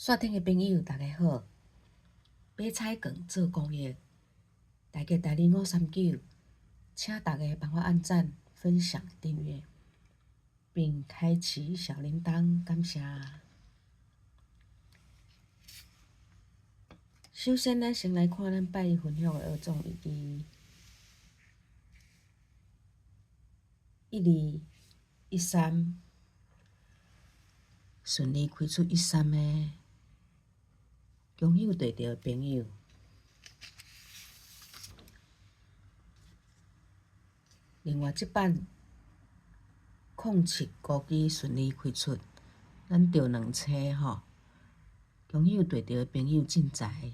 线顶的朋友，大家好！买菜券做公益，大家22539，请大家帮我按赞、分享、订阅，并开启小铃铛，感谢。首先，咱先来看咱拜分享的学总1213，顺利开出13个，恭喜得到的朋友。另外，即版07高机顺利开出，咱着2车吼，恭喜得到的朋友进财。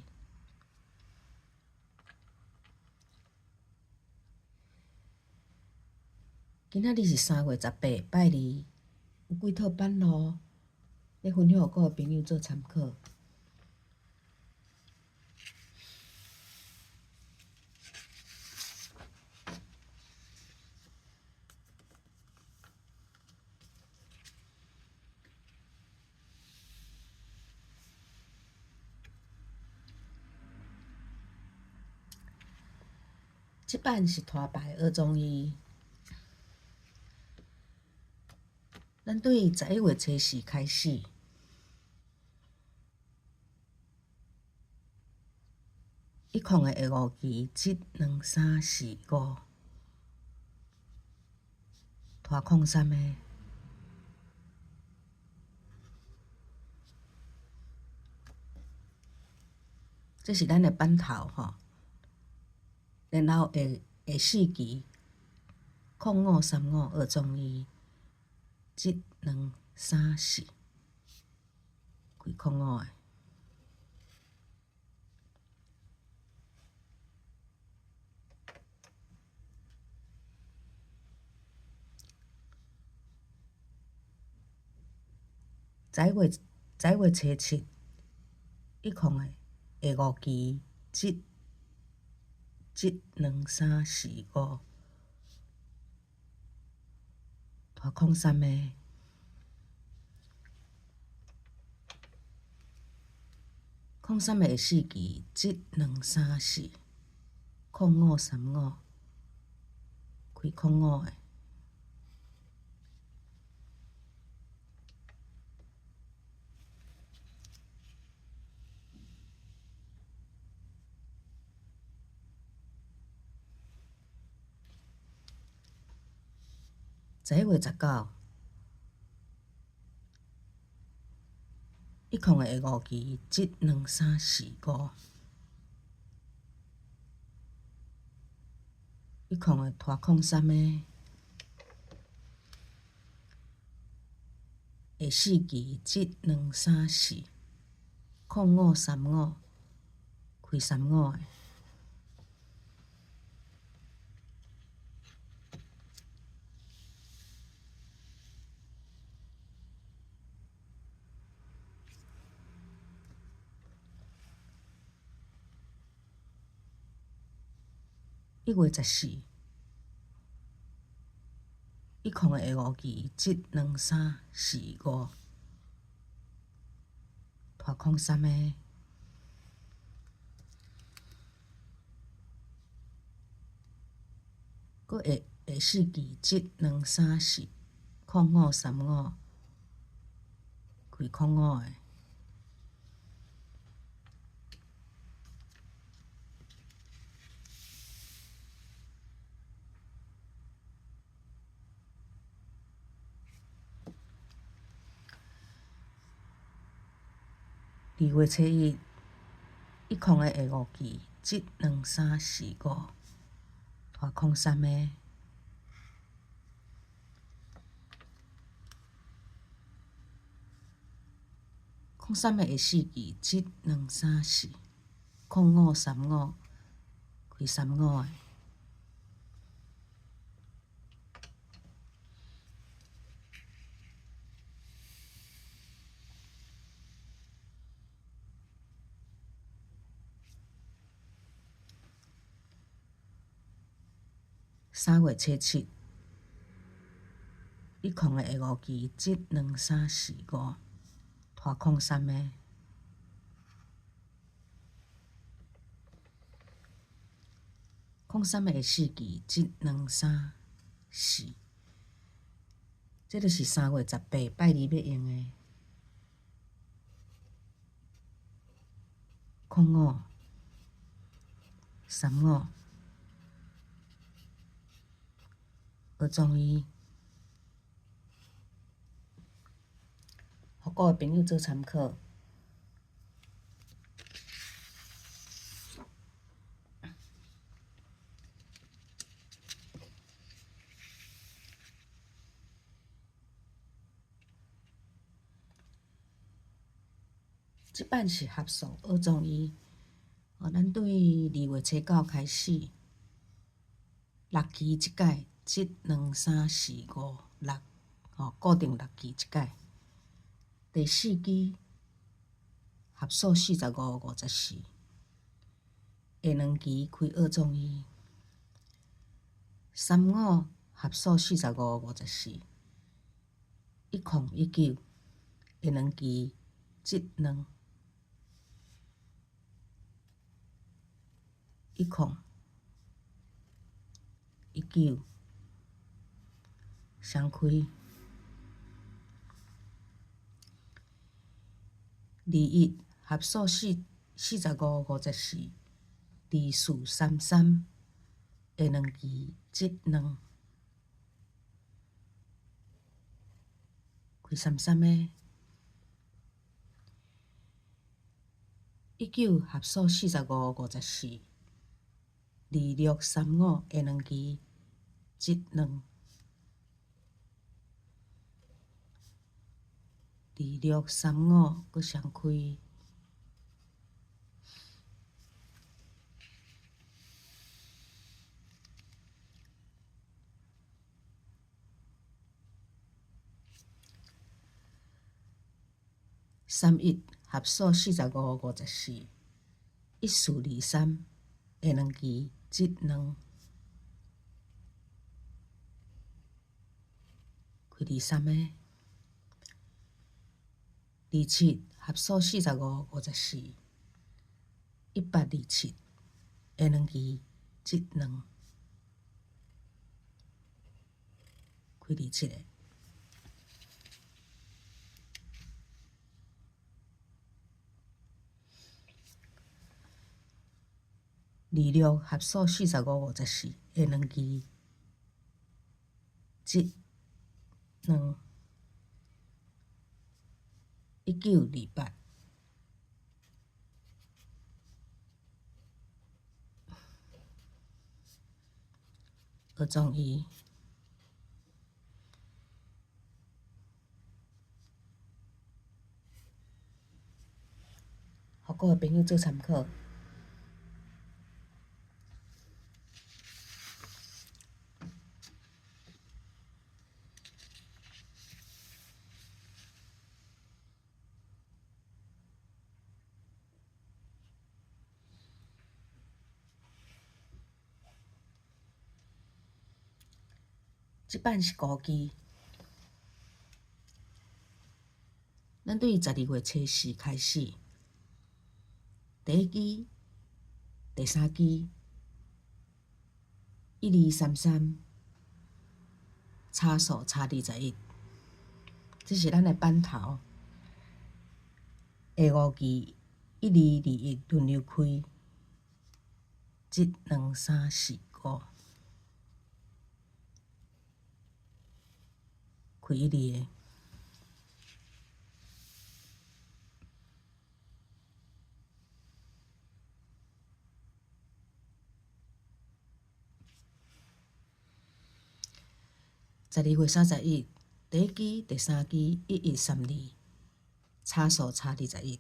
今仔日是3月18，拜二，有几套版咯，咧分享互各位朋友做参考。即版是拖牌学综艺，咱对11月初4开始，一空的下5期，1、2、3、4、5，拖空3个，这是咱的版头吼。然后下4期，空5、3、5学综艺，1、2、3、4，开空5个。11月初7，一空的下5期，1、2、3、4、5，拖空3个，空3个下4期，1、2、3、4，空5、3、5，开空5个。11月19，一空的下5期，1、2、3、4、5，一空的拖空3个，下4期1、2、3、4，空5、3、5，开3、5个。1月14，一空的下5期，1、2、3、4、5，拖空3个，搁下4期1、2、3、4，空5、3、5，开空5个。2月初1，一空的下5期，1、2、3、4、5，拖空3个，空3个下4期1、2、3、4，空5、3、5，开3、5个。3月初7，一空的下5期，1、2、3、4、5，拖空3个， 03的下四期1、2、3、4，这就是3月18拜二要用的05、35学中医，互各位朋友做参考。即版是合数学中医，咱对2月初9开始，6期一届，1、2、3、4、5、6，固定6期一届。第四期合数45、54，下2期开学中医。3、5合数45、54，10、19下2期1、2。10、19双开21合数45、54，24、33下2期1、2开33个。19合数45、54，26、35下2期1、2。26、35佫双开31合数45、54，14、23下2期1、2开23个。27合数45、54，18、27下2期1、2开27个。26合数45、54下2期1、2。19、28学中医，互各位朋友做参考。即版是5期，咱对12月初4开始，第1期、第3期1、2、3、3，差数差21，这是咱的版头。下5期1、2、2、1轮流开，1、2、3、4、5开1、2个。12月31，第1期、第3期1、1、3、2，差数差21。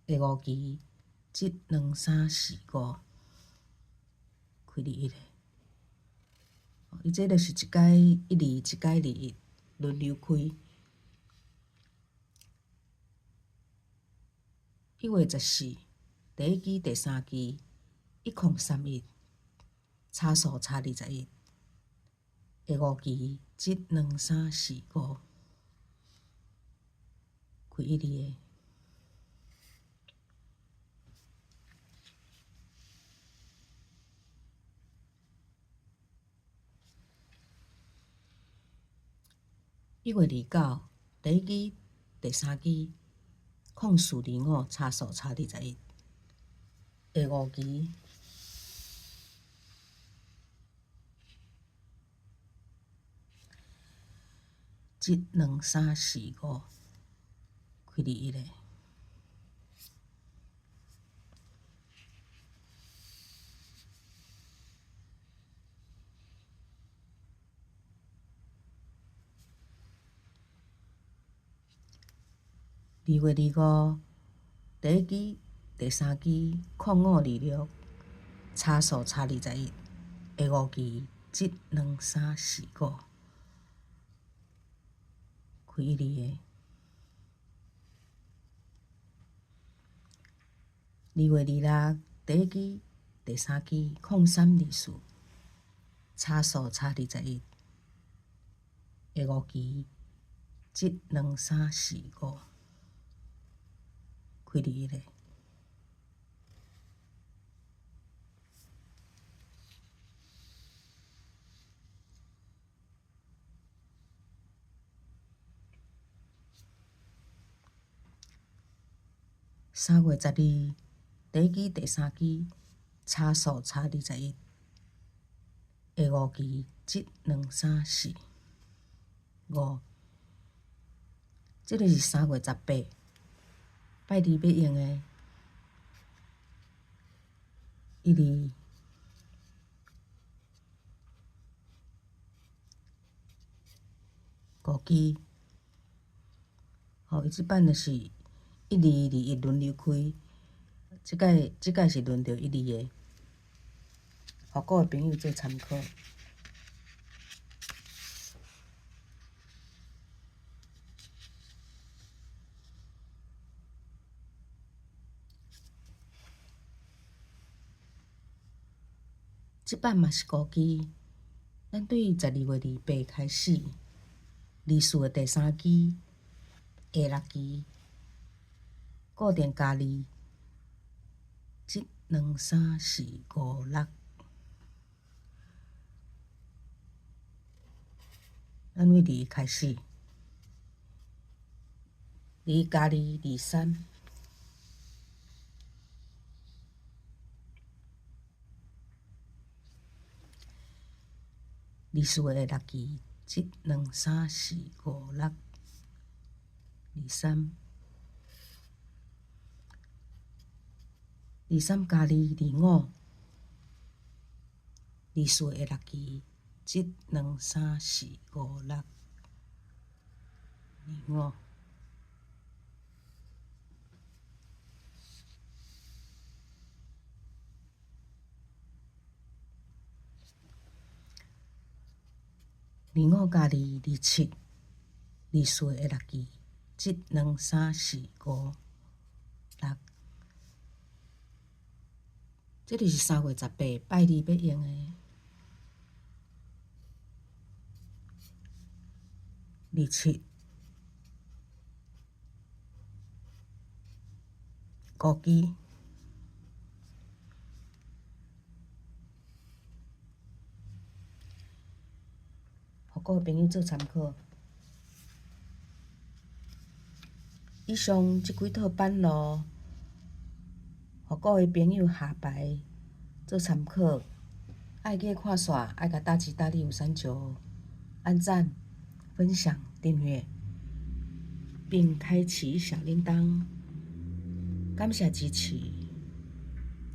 下5期1、2、3、4、5开21个。伊这就是一届1、2，一届2、1轮流开。1月14，第1期、第3期1、0、3、1，差数差21。下5期1、2、3、4、5开1、2个。1月29，第一支、第三支，0425查数查21，下5支1、2、3、4、5，开21个。2月25，第一支、第三支0526，查数查21，下5支1、2、3、4、5，开12个。2月26，第一支、第三支0324，查数查21，下5支1、2、3、4、5，开21个。3月12，第一支、第三支查数查21，下5支1、2、3、4、5。这个是3月18，拜二要用的1、2、5支。伊即摆就是1、2、2、1轮流开，即届是轮到1、2个，互各位朋友做参考。即摆嘛是5支，咱对12月28开始，24的第三支下6支，固定加2，1、2、3、4、5、6。咱为2开始，2加2、23。24月的6支1、2、3、4、5、6、23。23加2、25。24月的6支1、2、3、4、5、6、25。25加2、27。24月的6支1、2、3、4、5、6。这就是3月18拜二要用的。27、5支。互各位朋友做参考。以上即几套版路，互各位朋友下排做参考。爱记看煞，爱甲大吉大利有三球，按赞、分享、订阅，并开启小铃铛。感谢支持，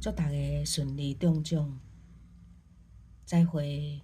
祝大家顺利中奖，再会。